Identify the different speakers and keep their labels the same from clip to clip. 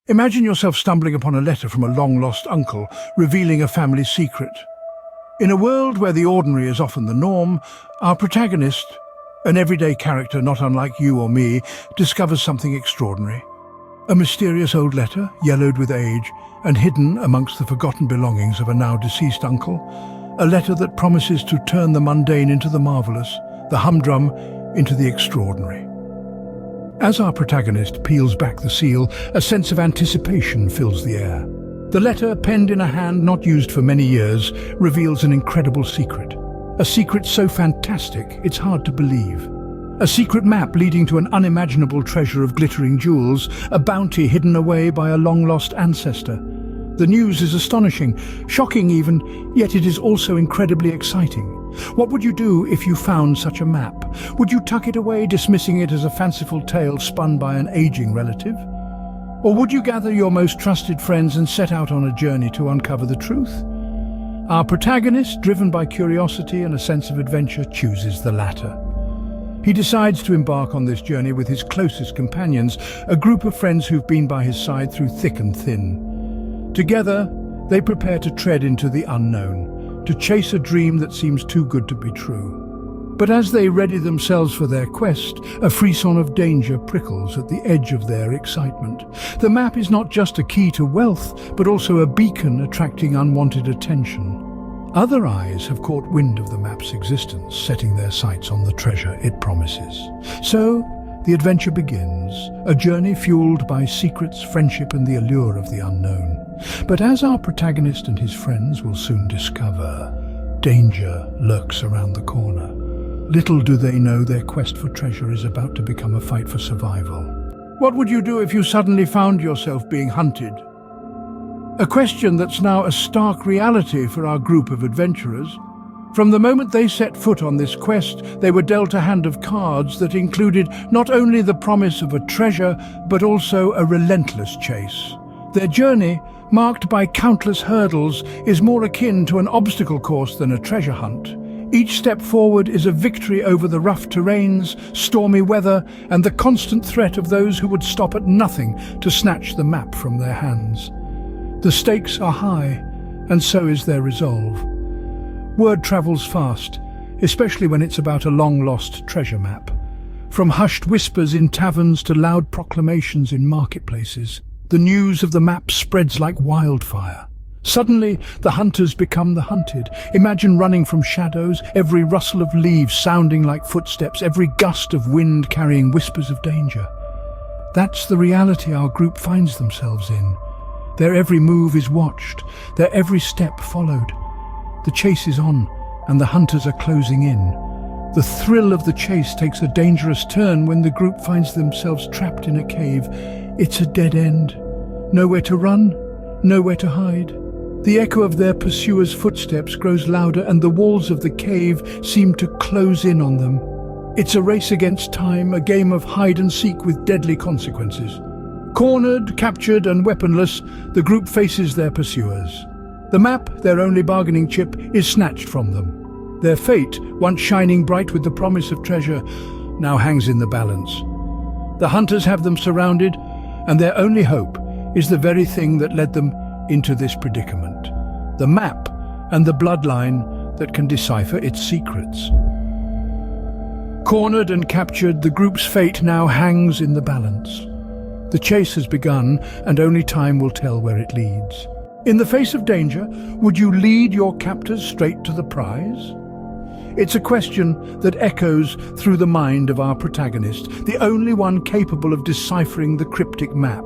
Speaker 1: Imagine yourself stumbling upon a letter from a long-lost uncle, revealing a family secret. In a world where the ordinary is often the norm, our protagonist, an everyday character not unlike you or me, discovers something extraordinary. A mysterious old letter, yellowed with age, and hidden amongst the forgotten belongings of a now-deceased uncle. A letter that promises to turn the mundane into the marvelous, the humdrum into the extraordinary. As our protagonist peels back the seal, a sense of anticipation fills the air. The letter, penned in a hand not used for many years, reveals an incredible secret. A secret so fantastic it's hard to believe. A secret map leading to an unimaginable treasure of glittering jewels, a bounty hidden away by a long-lost ancestor. The news is astonishing, shocking even, yet it is also incredibly exciting. What would you do if you found such a map? Would you tuck it away, dismissing it as a fanciful tale spun by an aging relative? Or would you gather your most trusted friends and set out on a journey to uncover the truth? Our protagonist, driven by curiosity and a sense of adventure, chooses the latter. He decides to embark on this journey with his closest companions, a group of friends who've been by his side through thick and thin. Together, they prepare to tread into the unknown, to chase a dream that seems too good to be true. But as they ready themselves for their quest, a frisson of danger prickles at the edge of their excitement. The map is not just a key to wealth, but also a beacon attracting unwanted attention. Other eyes have caught wind of the map's existence, setting their sights on the treasure it promises. So, the adventure begins, a journey fueled by secrets, friendship, and the allure of the unknown. But as our protagonist and his friends will soon discover, danger lurks around the corner. Little do they know their quest for treasure is about to become a fight for survival. What would you do if you suddenly found yourself being hunted? A question that's now a stark reality for our group of adventurers. From the moment they set foot on this quest, they were dealt a hand of cards that included not only the promise of a treasure, but also a relentless chase. Their journey, marked by countless hurdles, is more akin to an obstacle course than a treasure hunt. Each step forward is a victory over the rough terrains, stormy weather, and the constant threat of those who would stop at nothing to snatch the map from their hands. The stakes are high, and so is their resolve. Word travels fast, especially when it's about a long-lost treasure map. From hushed whispers in taverns to loud proclamations in marketplaces, the news of the map spreads like wildfire. Suddenly, the hunters become the hunted. Imagine running from shadows, every rustle of leaves sounding like footsteps, every gust of wind carrying whispers of danger. That's the reality our group finds themselves in. Their every move is watched, their every step followed. The chase is on, and the hunters are closing in. The thrill of the chase takes a dangerous turn when the group finds themselves trapped in a cave. It's a dead end. Nowhere to run, nowhere to hide. The echo of their pursuers' footsteps grows louder, and the walls of the cave seem to close in on them. It's a race against time, a game of hide and seek with deadly consequences. Cornered, captured, and weaponless, the group faces their pursuers. The map, their only bargaining chip, is snatched from them. Their fate, once shining bright with the promise of treasure, now hangs in the balance. The hunters have them surrounded, and their only hope is the very thing that led them into this predicament: the map and the bloodline that can decipher its secrets. Cornered and captured, the group's fate now hangs in the balance. The chase has begun, and only time will tell where it leads. In the face of danger, would you lead your captors straight to the prize? It's a question that echoes through the mind of our protagonist, the only one capable of deciphering the cryptic map.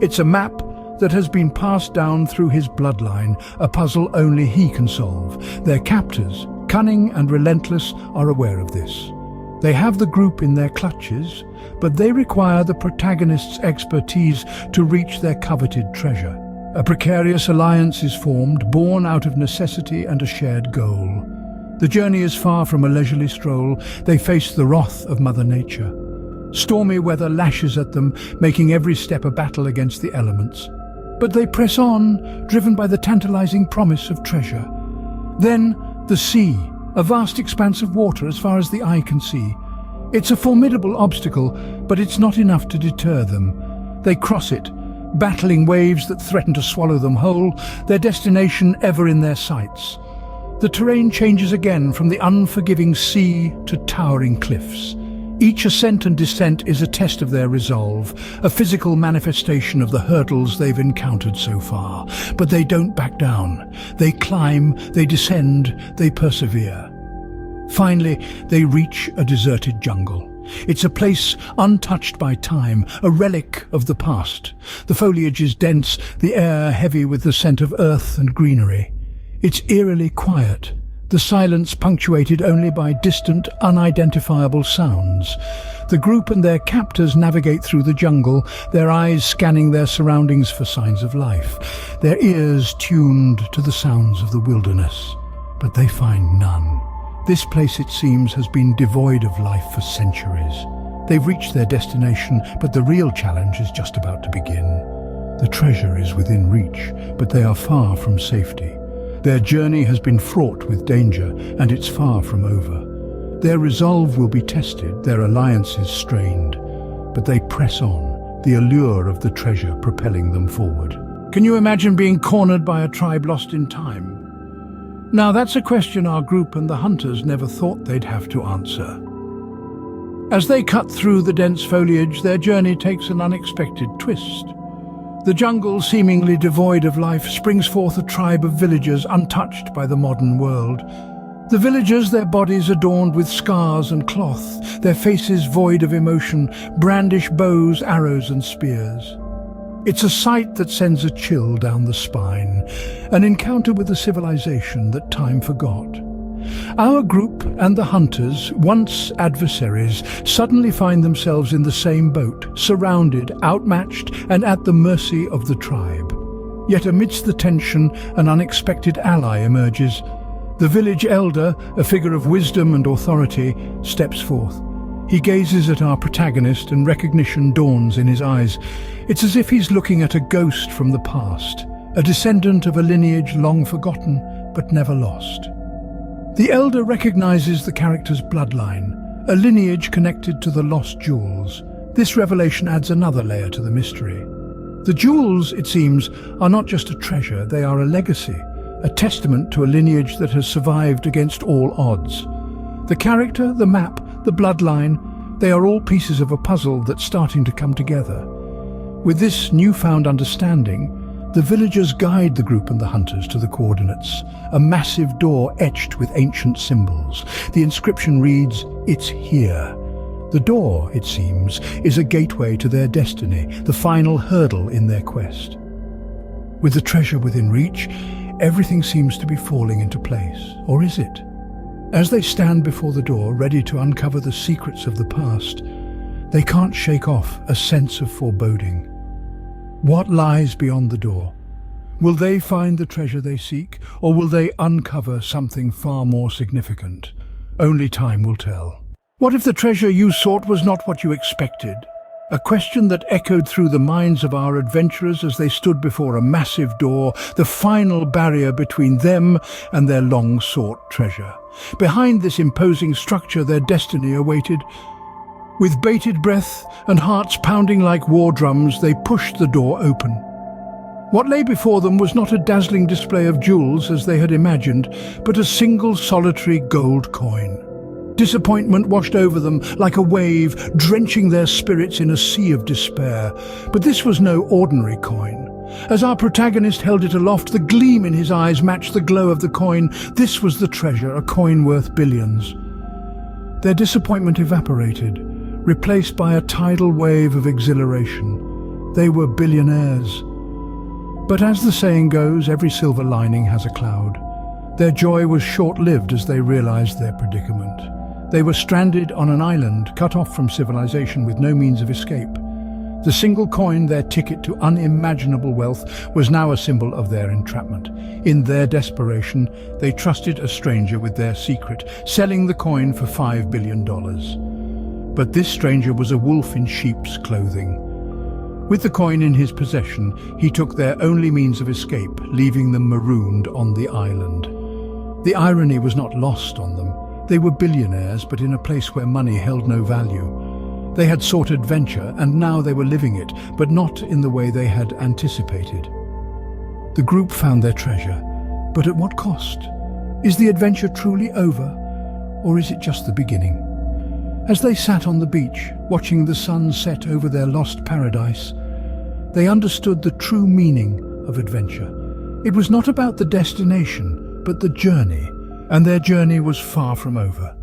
Speaker 1: It's a map that has been passed down through his bloodline, a puzzle only he can solve. Their captors, cunning and relentless, are aware of this. They have the group in their clutches, but they require the protagonist's expertise to reach their coveted treasure. A precarious alliance is formed, born out of necessity and a shared goal. The journey is far from a leisurely stroll. They face the wrath of Mother Nature. Stormy weather lashes at them, making every step a battle against the elements. But they press on, driven by the tantalizing promise of treasure. Then, the sea, a vast expanse of water as far as the eye can see. It's a formidable obstacle, but it's not enough to deter them. They cross it, battling waves that threaten to swallow them whole, their destination ever in their sights. The terrain changes again from the unforgiving sea to towering cliffs. Each ascent and descent is a test of their resolve, a physical manifestation of the hurdles they've encountered so far. But they don't back down. They climb, they descend, they persevere. Finally, they reach a deserted jungle. It's a place untouched by time, a relic of the past. The foliage is dense, the air heavy with the scent of earth and greenery. It's eerily quiet, the silence punctuated only by distant, unidentifiable sounds. The group and their captors navigate through the jungle, their eyes scanning their surroundings for signs of life, their ears tuned to the sounds of the wilderness. But they find none. This place, it seems, has been devoid of life for centuries. They've reached their destination, but the real challenge is just about to begin. The treasure is within reach, but they are far from safety. Their journey has been fraught with danger, and it's far from over. Their resolve will be tested, their alliances strained, but they press on, the allure of the treasure propelling them forward. Can you imagine being cornered by a tribe lost in time? Now that's a question our group and the hunters never thought they'd have to answer. As they cut through the dense foliage, their journey takes an unexpected twist. The jungle, seemingly devoid of life, springs forth a tribe of villagers untouched by the modern world. The villagers, their bodies adorned with scars and cloth, their faces void of emotion, brandish bows, arrows and spears. It's a sight that sends a chill down the spine, an encounter with a civilization that time forgot. Our group and the hunters, once adversaries, suddenly find themselves in the same boat, surrounded, outmatched, and at the mercy of the tribe. Yet amidst the tension, an unexpected ally emerges. The village elder, a figure of wisdom and authority, steps forth. He gazes at our protagonist and recognition dawns in his eyes. It's as if he's looking at a ghost from the past, a descendant of a lineage long forgotten but never lost. The elder recognizes the character's bloodline, a lineage connected to the lost jewels. This revelation adds another layer to the mystery. The jewels, it seems, are not just a treasure, they are a legacy, a testament to a lineage that has survived against all odds. The character, the map, the bloodline, they are all pieces of a puzzle that's starting to come together. With this newfound understanding, the villagers guide the group and the hunters to the coordinates, a massive door etched with ancient symbols. The inscription reads, "It's here." The door, it seems, is a gateway to their destiny, the final hurdle in their quest. With the treasure within reach, everything seems to be falling into place. Or is it? As they stand before the door, ready to uncover the secrets of the past, they can't shake off a sense of foreboding. What lies beyond the door? Will they find the treasure they seek, or will they uncover something far more significant? Only time will tell. What if the treasure you sought was not what you expected? A question that echoed through the minds of our adventurers as they stood before a massive door, the final barrier between them and their long-sought treasure. Behind this imposing structure, their destiny awaited. With bated breath and hearts pounding like war drums, they pushed the door open. What lay before them was not a dazzling display of jewels as they had imagined, but a single solitary gold coin. Disappointment washed over them like a wave, drenching their spirits in a sea of despair. But this was no ordinary coin. As our protagonist held it aloft, the gleam in his eyes matched the glow of the coin. This was the treasure, a coin worth billions. Their disappointment evaporated, replaced by a tidal wave of exhilaration. They were billionaires. But as the saying goes, every silver lining has a cloud. Their joy was short-lived as they realized their predicament. They were stranded on an island, cut off from civilization with no means of escape. The single coin, their ticket to unimaginable wealth, was now a symbol of their entrapment. In their desperation, they trusted a stranger with their secret, selling the coin for $5 billion. But this stranger was a wolf in sheep's clothing. With the coin in his possession, he took their only means of escape, leaving them marooned on the island. The irony was not lost on them. They were billionaires, but in a place where money held no value. They had sought adventure, and now they were living it, but not in the way they had anticipated. The group found their treasure, but at what cost? Is the adventure truly over, or is it just the beginning? As they sat on the beach, watching the sun set over their lost paradise, they understood the true meaning of adventure. It was not about the destination, but the journey, and their journey was far from over.